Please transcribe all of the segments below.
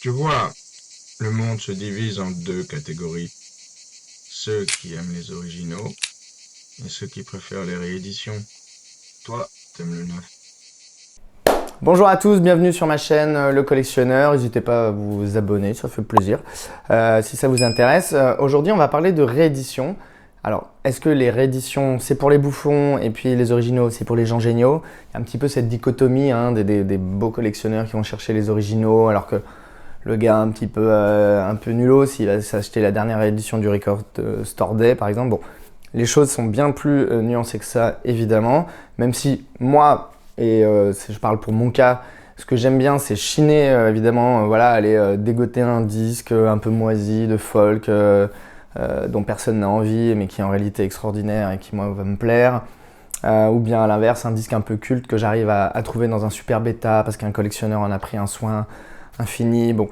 Tu vois, le monde se divise en deux catégories. Ceux qui aiment les originaux et ceux qui préfèrent les rééditions. Toi, t'aimes le neuf. Bonjour à tous, bienvenue sur ma chaîne Le Collectionneur. N'hésitez pas à vous abonner, ça fait plaisir si ça vous intéresse. Aujourd'hui, on va parler de réédition. Alors, est-ce que les rééditions, c'est pour les bouffons et puis les originaux, c'est pour les gens géniaux? Il y a un petit peu cette dichotomie des beaux collectionneurs qui vont chercher les originaux alors que le gars un peu nulot, s'il va s'acheter la dernière édition du Record Store Day par exemple. Bon, les choses sont bien plus nuancées que ça, évidemment, même si moi, je parle pour mon cas, ce que j'aime bien, c'est chiner, évidemment, voilà, aller dégoter un disque un peu moisi de folk dont personne n'a envie, mais qui est en réalité extraordinaire et qui, moi, va me plaire. Ou bien à l'inverse, un disque un peu culte que j'arrive à trouver dans un super bêta parce qu'un collectionneur en a pris un soin infini. Bon,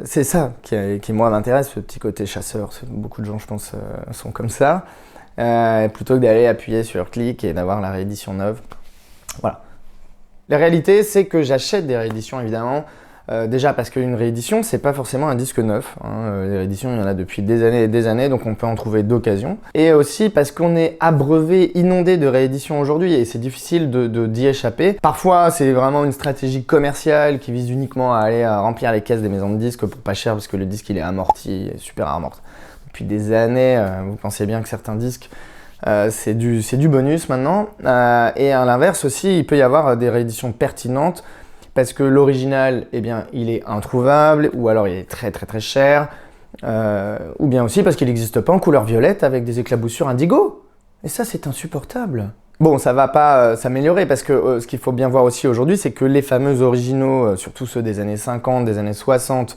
c'est ça qui moi, m'intéresse, ce petit côté chasseur. Beaucoup de gens, je pense, sont comme ça. Plutôt que d'aller appuyer sur clic et d'avoir la réédition neuve. Voilà. La réalité, c'est que j'achète des rééditions, évidemment. Déjà parce qu'une réédition, c'est pas forcément un disque neuf. Les rééditions, il y en a depuis des années et des années, donc on peut en trouver d'occasion. Et aussi parce qu'on est abreuvé, inondé de rééditions aujourd'hui, et c'est difficile d'y échapper. Parfois, c'est vraiment une stratégie commerciale qui vise uniquement à aller remplir les caisses des maisons de disques pour pas cher, parce que le disque, il est amorti, super amorti. Depuis des années, vous pensez bien que certains disques, c'est du bonus maintenant. Et à l'inverse aussi, il peut y avoir des rééditions pertinentes parce que l'original, eh bien, il est introuvable ou alors il est très très très cher. Ou bien aussi parce qu'il n'existe pas en couleur violette avec des éclaboussures indigo. Et ça, c'est insupportable. Bon, ça va pas s'améliorer parce que ce qu'il faut bien voir aussi aujourd'hui, c'est que les fameux originaux, surtout ceux des années 50, des années 60,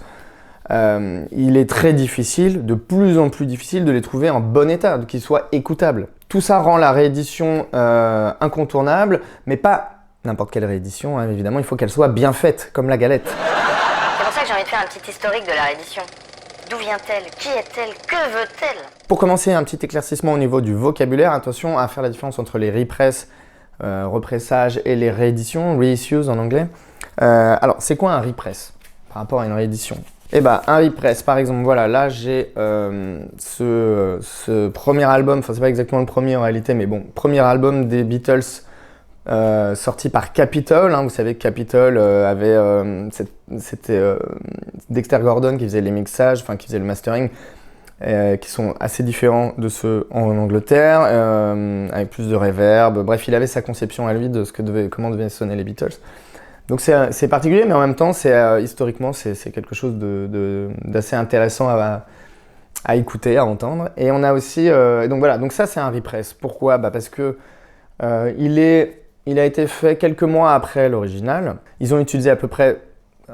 il est très difficile, de plus en plus difficile de les trouver en bon état, qu'ils soient écoutables. Tout ça rend la réédition incontournable, mais pas n'importe quelle réédition, hein, évidemment, il faut qu'elle soit bien faite, comme la galette. C'est pour ça que j'ai envie de faire un petit historique de la réédition. D'où vient-elle? Qui est-elle? Que veut-elle? Pour commencer, un petit éclaircissement au niveau du vocabulaire. Attention à faire la différence entre les repress, repressage, et les rééditions, reissues en anglais. Alors, c'est quoi un repress par rapport à une réédition? Eh ben, un repress, par exemple, voilà, là j'ai ce premier album, enfin c'est pas exactement le premier en réalité, mais bon, premier album des Beatles sorti par Capitol. Vous savez que Capitol c'était Dexter Gordon qui faisait les mixages, enfin qui faisait le mastering, qui sont assez différents de ceux en Angleterre, avec plus de reverb. Bref, il avait sa conception à lui de comment devaient sonner les Beatles. Donc c'est particulier, mais en même temps, historiquement, c'est quelque chose d'assez intéressant à écouter, à entendre. Et on a aussi, donc voilà, donc ça c'est un repress. Pourquoi? Parce que il a été fait quelques mois après l'original. Ils ont utilisé à peu près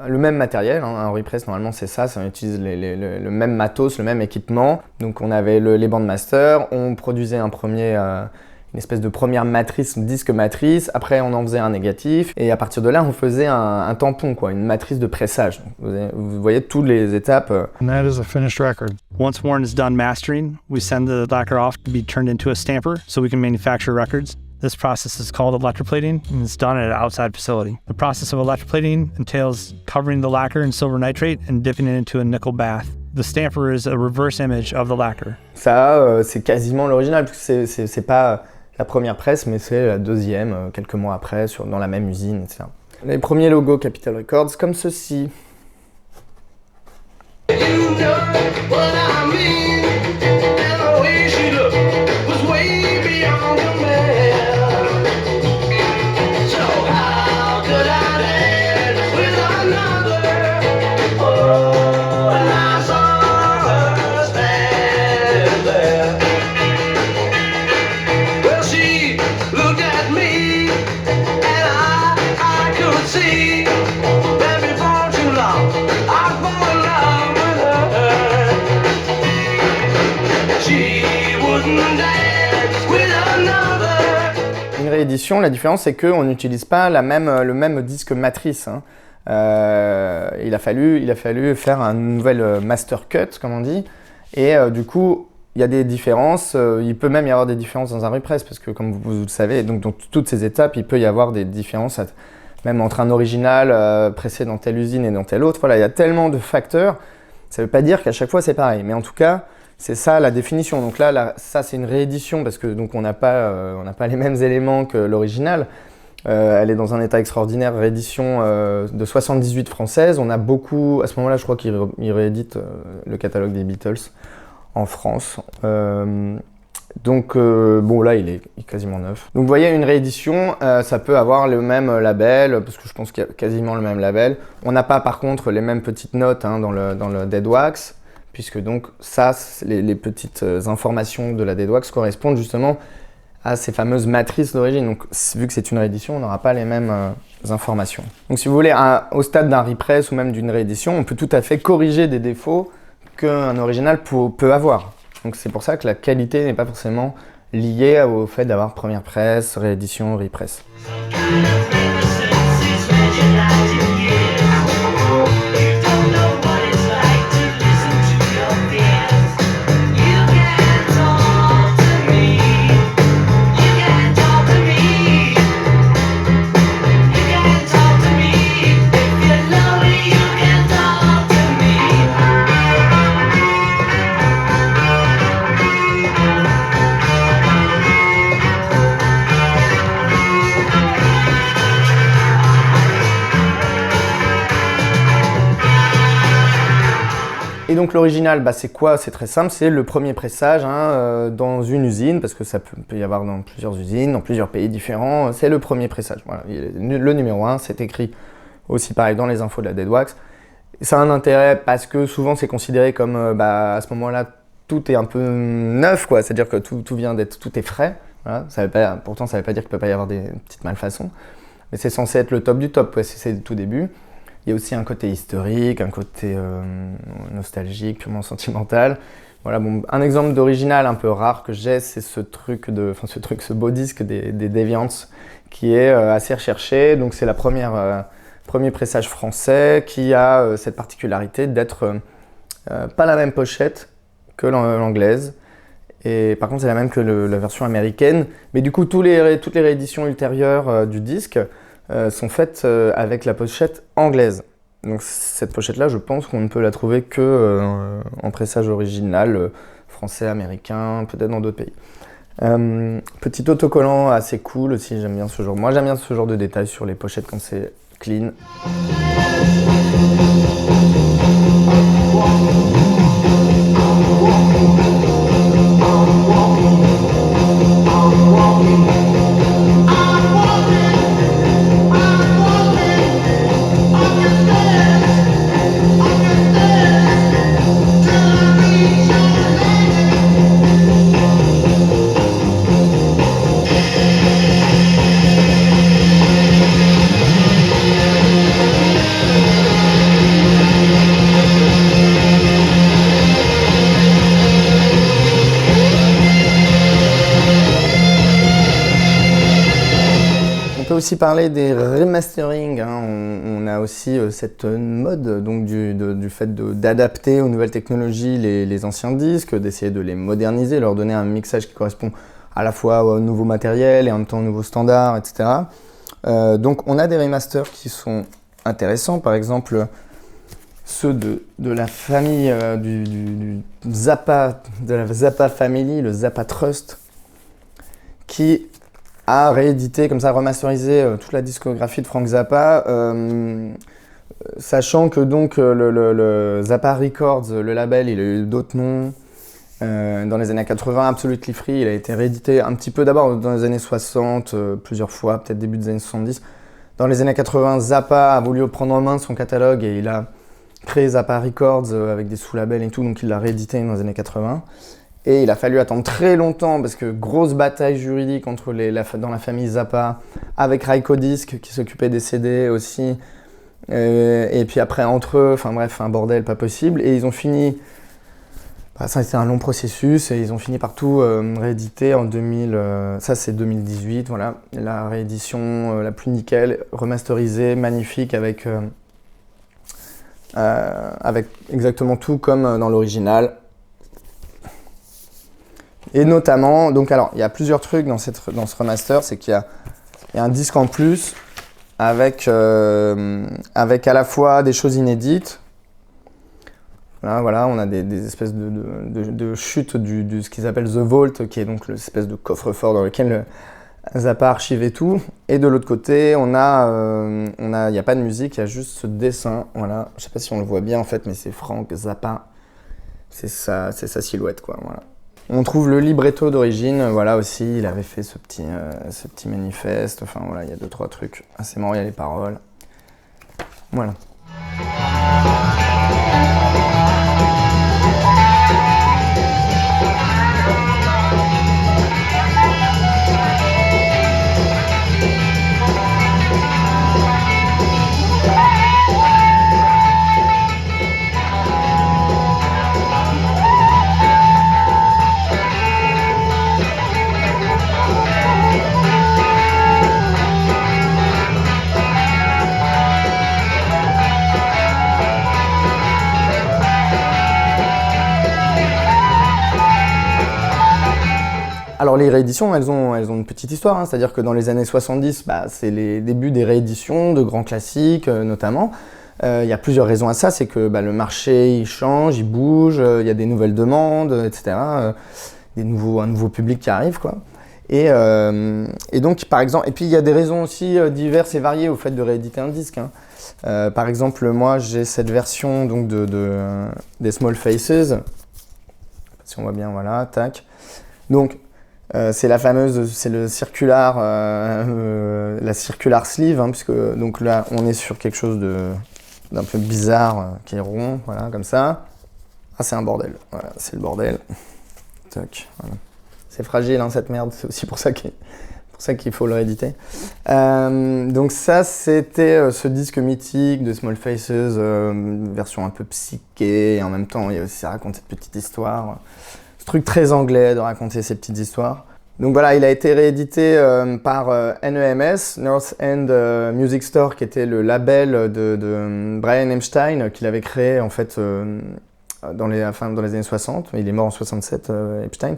le même matériel. Un repress, normalement, c'est ça. On utilise le même matos, le même équipement. Donc, on avait les bandmasters. On produisait une espèce de première matrice, disque matrice. Après, on en faisait un négatif. Et à partir de là, on faisait un tampon, quoi, une matrice de pressage. Vous voyez toutes les étapes. And that is a finished record. Once Warren is done mastering, we send the lacquer off to be turned into a stamper so we can manufacture records. This process is called electroplating and it's done at an outside facility. The process of electroplating entails covering the lacquer in silver nitrate and dipping it into a nickel bath. The stamper is a reverse image of the lacquer. Ça, c'est quasiment l'original, parce que c'est pas la première presse, mais c'est la deuxième, quelques mois après, dans la même usine, etc. Les premiers logos Capitol Records, comme ceci. You know what I mean, and the way she looked was way beyond compare. So how could I dance with another? Oh, when I saw her stand there. Well, she looked at me, and I could see that before too long I'd fall in love with her. She wouldn't dance with another. Une réédition, la différence c'est qu'on n'utilise pas le même disque matrice. Il a fallu faire un nouvel master cut, comme on dit, et du coup il y a des différences. Il peut même y avoir des différences dans un repress parce que, comme vous le savez, donc dans toutes ces étapes, il peut y avoir des différences même entre un original pressé dans telle usine et dans telle autre. Voilà, il y a tellement de facteurs. Ça ne veut pas dire qu'à chaque fois c'est pareil, mais en tout cas, c'est ça la définition. Donc là ça c'est une réédition parce que donc on n'a pas les mêmes éléments que l'original. Elle est dans un état extraordinaire, réédition de 78 françaises. On a beaucoup, à ce moment-là, je crois qu'ils rééditent le catalogue des Beatles en France. Donc bon, là il est quasiment neuf. Donc vous voyez, une réédition, ça peut avoir le même label, parce que je pense qu'il y a quasiment le même label. On n'a pas par contre les mêmes petites notes dans le Dead Wax, puisque donc ça, les petites informations de la Dead Wax correspondent justement à ces fameuses matrices d'origine. Donc vu que c'est une réédition, on n'aura pas les mêmes informations. Donc si vous voulez, au stade d'un repress ou même d'une réédition, on peut tout à fait corriger des défauts qu'un original peut avoir. Donc c'est pour ça que la qualité n'est pas forcément liée au fait d'avoir première presse, réédition, repress. Et donc l'original, c'est quoi? C'est très simple, c'est le premier pressage dans une usine, parce que ça peut y avoir dans plusieurs usines, dans plusieurs pays différents. C'est le premier pressage. Voilà. Le numéro 1, c'est écrit aussi pareil dans les infos de la Dead Wax. Ça a un intérêt parce que souvent c'est considéré comme à ce moment-là tout est un peu neuf, quoi. C'est-à-dire que tout vient d'être, tout est frais. Voilà. Pourtant ça ne veut pas dire qu'il ne peut pas y avoir des petites malfaçons, mais c'est censé être le top du top, quoi. C'est le tout début. Il y a aussi un côté historique, un côté nostalgique, purement sentimental. Voilà, bon, un exemple d'original un peu rare que j'ai, c'est ce beau disque des Deviants qui est assez recherché. Donc c'est premier pressage français qui a cette particularité d'être pas la même pochette que l'anglaise. Et par contre, c'est la même que la version américaine. Mais du coup, toutes les rééditions ultérieures du disque sont faites avec la pochette anglaise. Donc cette pochette-là, je pense qu'on ne peut la trouver que en pressage original, français, américain, peut-être dans d'autres pays. Petit autocollant assez cool aussi, moi j'aime bien ce genre de détails sur les pochettes quand c'est clean. On peut aussi parler des remastering. On a aussi cette mode donc, du fait d'adapter aux nouvelles technologies les anciens disques, d'essayer de les moderniser, leur donner un mixage qui correspond à la fois au nouveau matériel et en même temps au nouveau standard, etc. Donc on a des remasters qui sont intéressants, par exemple ceux de la famille du Zappa, de la Zappa Family, le Zappa Trust, qui a réédité, comme ça, remasterisé toute la discographie de Frank Zappa, sachant que donc le Zappa Records, le label, il a eu d'autres noms. Dans les années 80, Absolutely Free, il a été réédité un petit peu d'abord dans les années 60, plusieurs fois, peut-être début des années 70. Dans les années 80, Zappa a voulu prendre en main son catalogue et il a créé Zappa Records avec des sous-labels et tout, donc il l'a réédité dans les années 80. Et il a fallu attendre très longtemps parce que grosse bataille juridique entre dans la famille Zappa avec Rykodisc qui s'occupait des CD aussi. Et puis après entre eux, enfin bref, un bordel pas possible. Et ils ont fini, ça a été un long processus et ils ont fini par tout rééditer en 2000, ça c'est 2018, voilà. La réédition la plus nickel, remasterisée, magnifique avec exactement tout comme dans l'original. Et notamment, donc alors, il y a plusieurs trucs dans ce remaster, c'est qu'il y a un disque en plus avec à la fois des choses inédites. Là, voilà, on a des espèces de chutes de ce qu'ils appellent The Vault, qui est donc l'espèce de coffre-fort dans lequel Zappa archive et tout. Et de l'autre côté, il n'y a pas de musique, il y a juste ce dessin. Voilà, je sais pas si on le voit bien en fait, mais c'est Frank Zappa. C'est sa silhouette, quoi. Voilà. On trouve le libretto d'origine, voilà aussi, il avait fait ce petit manifeste. Enfin voilà, il y a 2-3 trucs assez marrants, il y a les paroles. Voilà. Alors les rééditions, elles ont une petite histoire, hein. C'est-à-dire que dans les années 70, c'est les débuts des rééditions de grands classiques notamment. Il y a plusieurs raisons à ça, c'est que le marché il change, il bouge, il y a des nouvelles demandes, etc. Un nouveau public qui arrive, quoi. Et donc par exemple, et puis il y a des raisons aussi diverses et variées au fait de rééditer un disque, hein. Par exemple, moi j'ai cette version donc des Small Faces, si on voit bien, voilà, tac. Donc c'est le circular, la circular sleeve, hein, puisque donc là on est sur quelque chose d'un peu bizarre qui est rond, voilà, comme ça. Ah, c'est un bordel, voilà, c'est le bordel. Tac, voilà. C'est fragile, hein, cette merde, c'est aussi pour ça qu'il faut le rééditer. Donc ça, c'était ce disque mythique de Small Faces, version un peu psyché, et en même temps, il y a aussi ça raconte cette petite histoire. Ce truc très anglais de raconter ces petites histoires. Donc voilà, il a été réédité par NEMS, North End Music Store, qui était le label de Brian Epstein, qu'il avait créé en fait dans les années 60. Il est mort en 67, Epstein.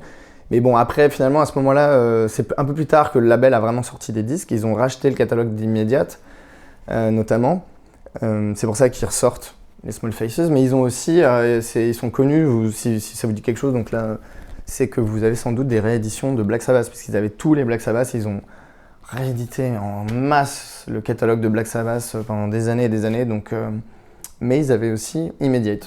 Mais bon, après, finalement, à ce moment-là, c'est un peu plus tard que le label a vraiment sorti des disques. Ils ont racheté le catalogue d'Immediate, notamment. C'est pour ça qu'ils ressortent les Small Faces, mais ils ont aussi, ils sont connus, si ça vous dit quelque chose, donc là, c'est que vous avez sans doute des rééditions de Black Sabbath, puisqu'ils avaient tous les Black Sabbath, ils ont réédité en masse le catalogue de Black Sabbath pendant des années et des années, donc, mais ils avaient aussi Immediate.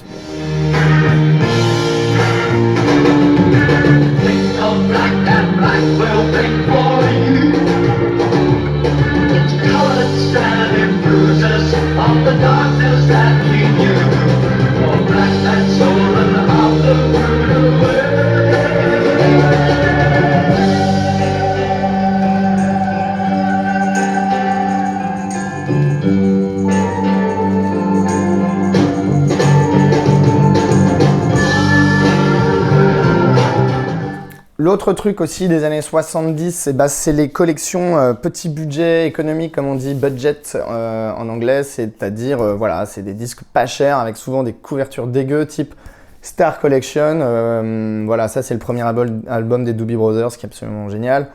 L'autre truc aussi des années 70, c'est les collections petit budget économique, comme on dit, budget en anglais, c'est-à-dire voilà, c'est des disques pas chers avec souvent des couvertures dégueu type Star Collection. Voilà, ça c'est le premier album des Doobie Brothers qui est absolument génial.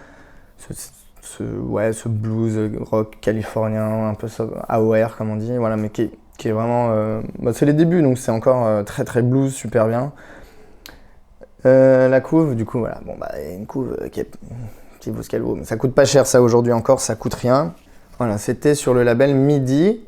Ce blues rock californien, un peu AOR comme on dit, voilà, mais qui est vraiment... c'est les débuts, donc c'est encore très très blues, super bien. La couve, du coup, voilà, il y a une couve qui vaut ce qu'elle vaut, mais ça coûte pas cher, ça aujourd'hui encore, ça coûte rien. Voilà, c'était sur le label MIDI.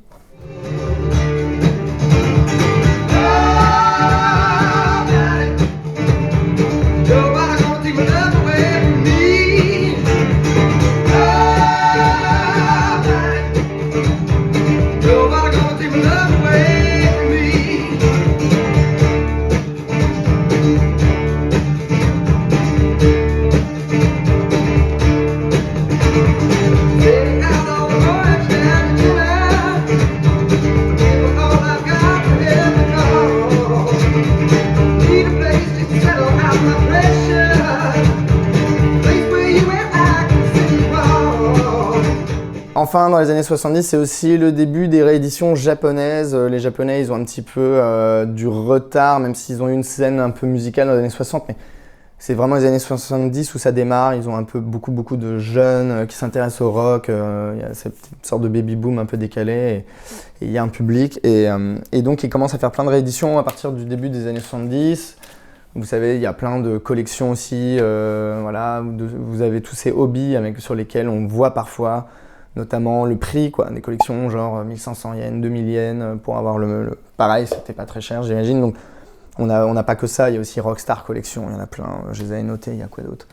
Enfin, dans les années 70, c'est aussi le début des rééditions japonaises. Les Japonais, ils ont un petit peu du retard, même s'ils ont eu une scène un peu musicale dans les années 60, mais c'est vraiment les années 70 où ça démarre. Ils ont un peu beaucoup de jeunes qui s'intéressent au rock. Il y a cette sorte de baby boom un peu décalé et il y a un public. Et donc ils commencent à faire plein de rééditions à partir du début des années 70. Vous savez, il y a plein de collections aussi. Voilà, vous avez tous ces hobbies sur lesquels on voit parfois notamment le prix, quoi, des collections genre 1500 yens, 2000 yens pour avoir pareil, c'était pas très cher, j'imagine. Donc on n'a pas que ça, il y a aussi Rockstar Collection, il y en a plein, je les avais notés, il y a quoi d'autre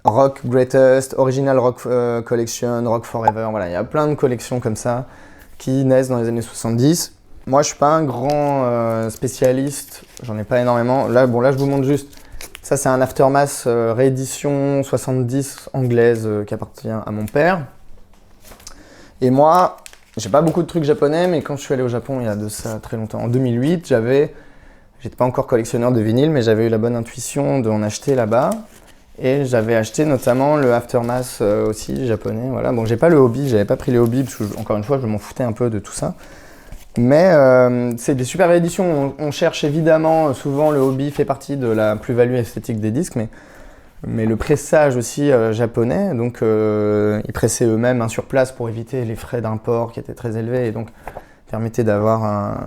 Rock Greatest, Original Rock Collection, Rock Forever, voilà, il y a plein de collections comme ça qui naissent dans les années 70. Moi, je suis pas un grand spécialiste, j'en ai pas énormément. Là, je vous montre juste. Ça, c'est un Aftermath réédition 70 anglaise qui appartient à mon père. Et moi, j'ai pas beaucoup de trucs japonais, mais quand je suis allé au Japon il y a de ça très longtemps, en 2008, j'étais pas encore collectionneur de vinyle, mais j'avais eu la bonne intuition d'en acheter là-bas. Et j'avais acheté notamment le Aftermath aussi japonais. Voilà. Bon, j'ai pas le hobby, j'avais pas pris les hobbies parce que encore une fois, je m'en foutais un peu de tout ça. Mais c'est des super rééditions. On cherche évidemment, souvent le hobby fait partie de la plus-value esthétique des disques, mais le pressage aussi japonais, donc ils pressaient eux-mêmes sur place pour éviter les frais d'import qui étaient très élevés et donc permettaient d'avoir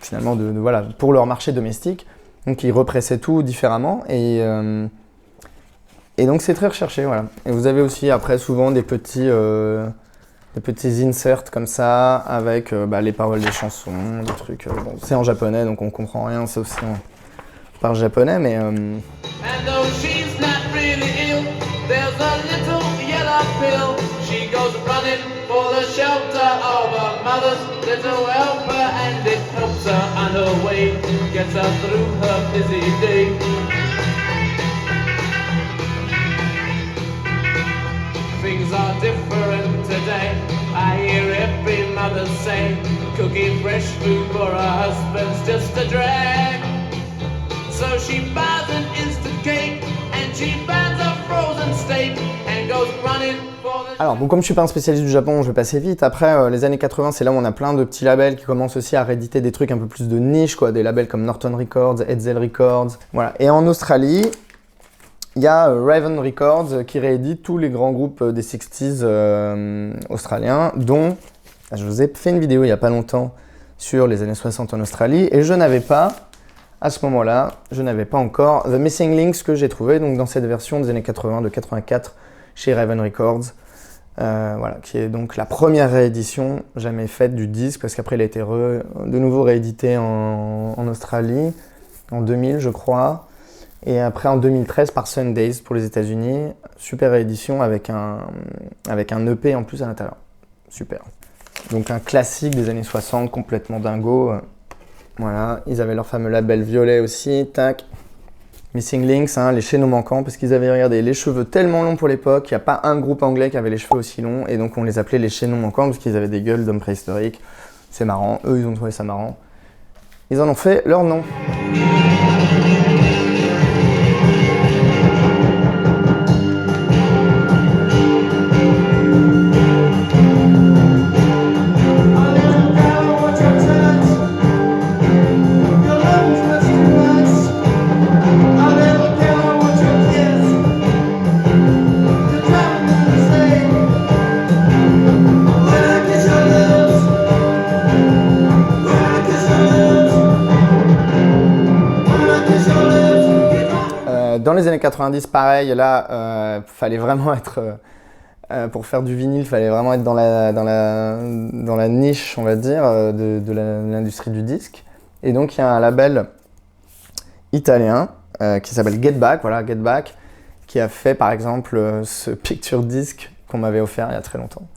finalement voilà, pour leur marché domestique. Donc ils repressaient tout différemment et donc c'est très recherché, voilà. Et vous avez aussi après souvent des petits inserts comme ça avec les paroles des chansons, des trucs. Bon, c'est en japonais donc on comprend rien, sauf si on parle japonais, mais. And though she's not really ill, there's a little yellow pill. She goes running for the shelter of her mother's little helper, and it helps her on her way, gets her through her busy day. Things are different today. I hear every mother say, cooking fresh food for her husband's just a drag. So she buys an instant cake and she buys a frozen steak and goes running for the... Alors bon, comme je suis pas un spécialiste du Japon, je vais passer vite. Après, les années 80, c'est là où on a plein de petits labels qui commencent aussi à rééditer des trucs un peu plus de niche, quoi, des labels comme Norton Records, Hetzel Records, voilà. Et en Australie, il y a Raven Records qui réédite tous les grands groupes des 60s australiens, dont je vous ai fait une vidéo il y a pas longtemps sur les années 60 en Australie, et je n'avais pas, à ce moment-là, encore The Missing Links que j'ai trouvé donc dans cette version des années 80, de 84 chez Raven Records, voilà, qui est donc la première réédition jamais faite du disque, parce qu'après il a été de nouveau réédité en Australie, en 2000 je crois. Et après en 2013 par Sundays pour les États-Unis, super réédition avec un EP en plus à l'intérieur. Super. Donc un classique des années 60, complètement dingo. Voilà, ils avaient leur fameux label violet aussi, tac. Missing Links, hein, les chaînons manquants, parce qu'ils avaient, regardé, les cheveux tellement longs pour l'époque, il n'y a pas un groupe anglais qui avait les cheveux aussi longs, et donc on les appelait les chaînons manquants, parce qu'ils avaient des gueules d'hommes préhistoriques. C'est marrant, eux ils ont trouvé ça marrant. Ils en ont fait leur nom. Dans les années 90, pareil, là, fallait vraiment être, pour faire du vinyle, fallait vraiment être dans la niche, on va dire, de l'industrie du disque. Et donc, il y a un label italien qui s'appelle Get Back, voilà, Get Back, qui a fait, par exemple, ce picture disc qu'on m'avait offert il y a très longtemps.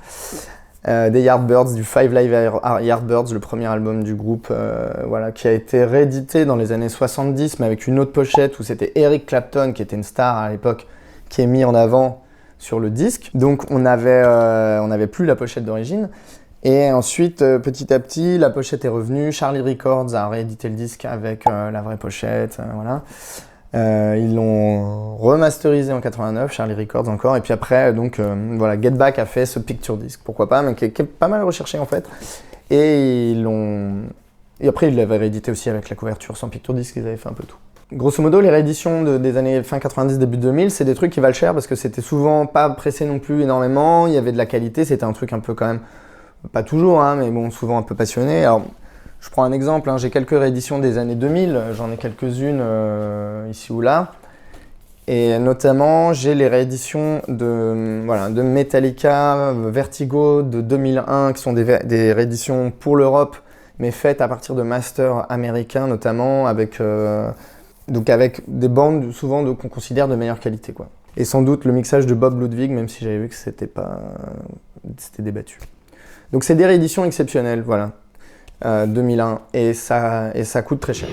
Des Yardbirds, du Five Live Yardbirds, le premier album du groupe, voilà, qui a été réédité dans les années 70, mais avec une autre pochette où c'était Eric Clapton, qui était une star à l'époque, qui est mis en avant sur le disque. Donc on avait plus la pochette d'origine. Et ensuite, petit à petit, la pochette est revenue. Charlie Records a réédité le disque avec la vraie pochette, voilà. Ils l'ont remasterisé en 89, Charlie Records encore, et puis après, donc voilà, Get Back a fait ce picture disc, pourquoi pas, mais qui est pas mal recherché en fait. Et après ils l'avaient réédité aussi avec la couverture sans picture disc, ils avaient fait un peu tout. Grosso modo, les rééditions des années fin 90, début 2000, c'est des trucs qui valent cher parce que c'était souvent pas pressé non plus énormément, il y avait de la qualité, c'était un truc un peu quand même, pas toujours, hein, mais bon, souvent un peu passionné. Alors, je prends un exemple, hein, j'ai quelques rééditions des années 2000, j'en ai quelques-unes ici ou là. Et notamment, j'ai les rééditions de Metallica, Vertigo de 2001, qui sont des rééditions pour l'Europe, mais faites à partir de masters américains notamment, avec des bandes souvent qu'on considère de meilleure qualité, quoi. Et sans doute le mixage de Bob Ludwig, même si j'avais vu que c'était débattu. Donc c'est des rééditions exceptionnelles, voilà, 2001, et ça coûte très cher.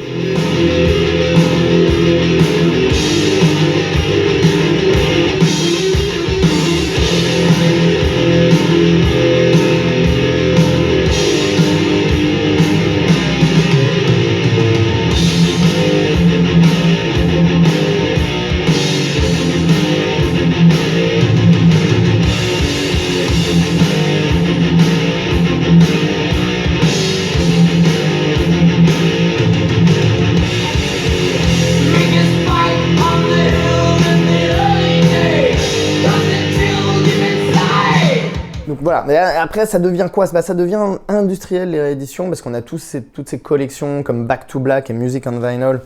Donc voilà, mais après ça devient quoi? Ça devient industriel les rééditions parce qu'on a toutes ces collections comme Back to Black et Music on Vinyl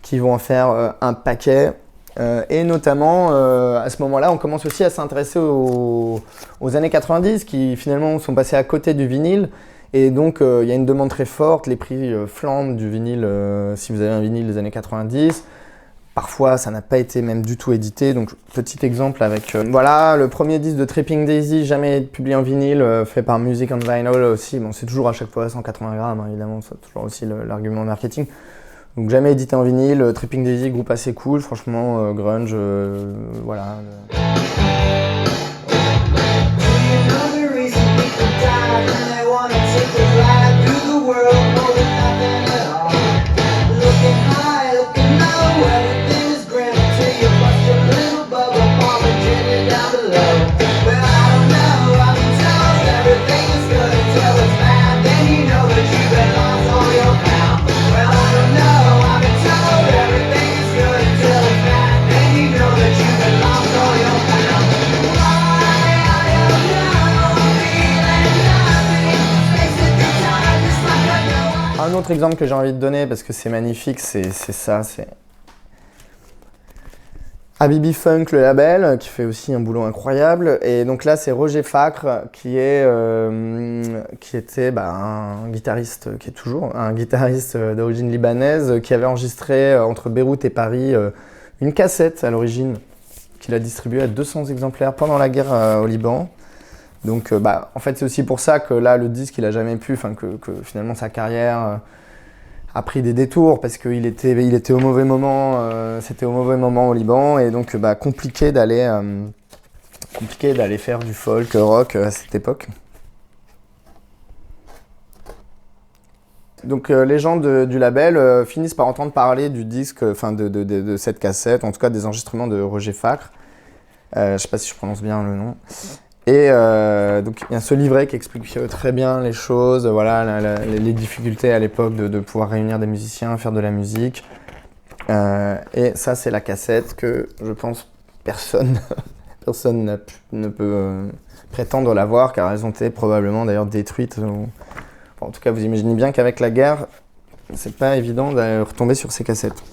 qui vont en faire un paquet. Et notamment, à ce moment-là, on commence aussi à s'intéresser aux années 90 qui finalement sont passées à côté du vinyle. Et donc, il y a une demande très forte, les prix flambent du vinyle si vous avez un vinyle des années 90. Parfois, ça n'a pas été même du tout édité. Donc, petit exemple avec voilà, le premier disque de Tripping Daisy, jamais publié en vinyle, fait par Music on Vinyl aussi. Bon, c'est toujours à chaque fois 180 grammes, hein, évidemment, c'est toujours aussi l'argument marketing. Donc, jamais édité en vinyle. Tripping Daisy, groupe assez cool, franchement, grunge, voilà. Un autre exemple que j'ai envie de donner parce que c'est magnifique, c'est ça, c'est Habibi Funk, le label, qui fait aussi un boulot incroyable. Et donc là, c'est Roger Facre qui était un guitariste, qui est toujours un guitariste d'origine libanaise, qui avait enregistré entre Beyrouth et Paris une cassette à l'origine, qu'il a distribuée à 200 exemplaires pendant la guerre au Liban. Donc, en fait, c'est aussi pour ça que là, le disque, il a jamais pu, que finalement sa carrière a pris des détours parce qu'il était au mauvais moment, c'était au mauvais moment au Liban, et donc compliqué d'aller faire du folk, rock à cette époque. Donc, les gens du label finissent par entendre parler du disque, de cette cassette, en tout cas des enregistrements de Roger Facre. Je sais pas si je prononce bien le nom. Et donc il y a ce livret qui explique très bien les choses, voilà, les difficultés à l'époque de pouvoir réunir des musiciens, faire de la musique. Et ça, c'est la cassette que je pense personne ne peut prétendre l'avoir, car elles ont été probablement d'ailleurs détruites. En tout cas, vous imaginez bien qu'avec la guerre, c'est pas évident de retomber sur ces cassettes.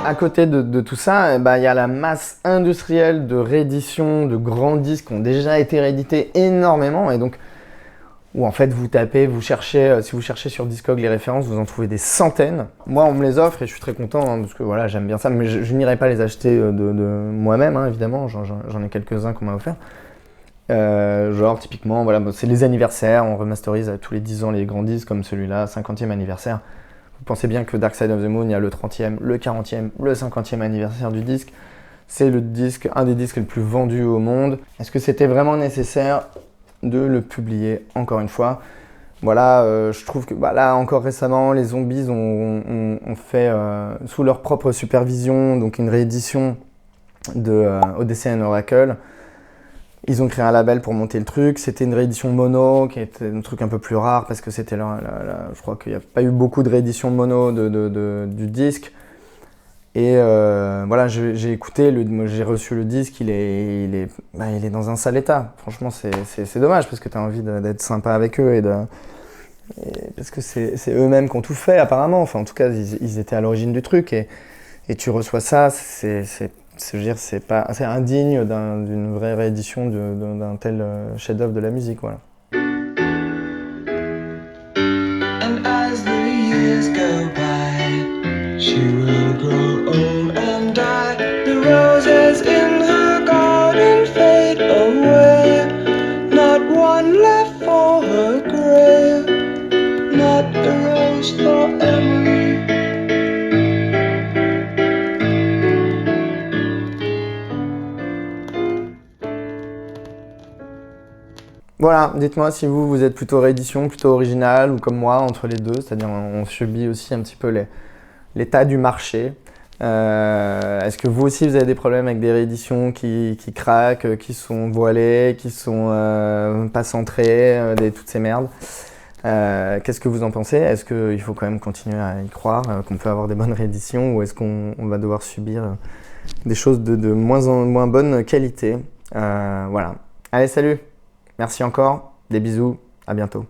À côté de tout ça, il y a la masse industrielle de rééditions, de grands disques qui ont déjà été réédités énormément, et donc où en fait vous cherchez, si vous cherchez sur Discog les références, vous en trouvez des centaines. Moi, on me les offre et je suis très content parce que voilà, j'aime bien ça, mais je n'irai pas les acheter de moi-même, hein, évidemment, j'en ai quelques-uns qu'on m'a offert. Genre typiquement, voilà, c'est les anniversaires, on remasterise tous les 10 ans les grands disques comme celui-là, 50e anniversaire. Vous pensez bien que Dark Side of the Moon, il y a le 30e, le 40e, le 50e anniversaire du disque. C'est le disque, un des disques les plus vendus au monde. Est-ce que c'était vraiment nécessaire de le publier encore une fois? Voilà, je trouve que là encore récemment, les Zombies ont fait sous leur propre supervision donc une réédition de Odyssey and Oracle. Ils ont créé un label pour monter le truc. C'était une réédition mono qui était un truc un peu plus rare parce que c'était je crois qu'il n'y a pas eu beaucoup de rééditions mono du disque. Et voilà, j'ai écouté, j'ai reçu le disque, il est dans un sale état. Franchement, c'est dommage parce que tu as envie d'être sympa avec eux parce que c'est eux-mêmes qui ont tout fait apparemment. Enfin, en tout cas, ils étaient à l'origine du truc et tu reçois ça, c'est indigne d'une vraie réédition d'un tel chef-d'œuvre de la musique, voilà. And as the years go by, she will grow old and die. The roses in her garden fade away. Not one left for her grave. Not a rose for Emily. Voilà, dites-moi si vous êtes plutôt réédition, plutôt original ou comme moi, entre les deux, c'est-à-dire on subit aussi un petit peu l'état du marché. Est-ce que vous aussi vous avez des problèmes avec des rééditions qui craquent, qui sont voilées, qui sont pas centrées, toutes ces merdes? Qu'est-ce que vous en pensez? Est-ce qu'il faut quand même continuer à y croire, qu'on peut avoir des bonnes rééditions, ou est-ce qu'on va devoir subir des choses de moins bonne qualité? Voilà. Allez, salut! Merci encore, des bisous, à bientôt.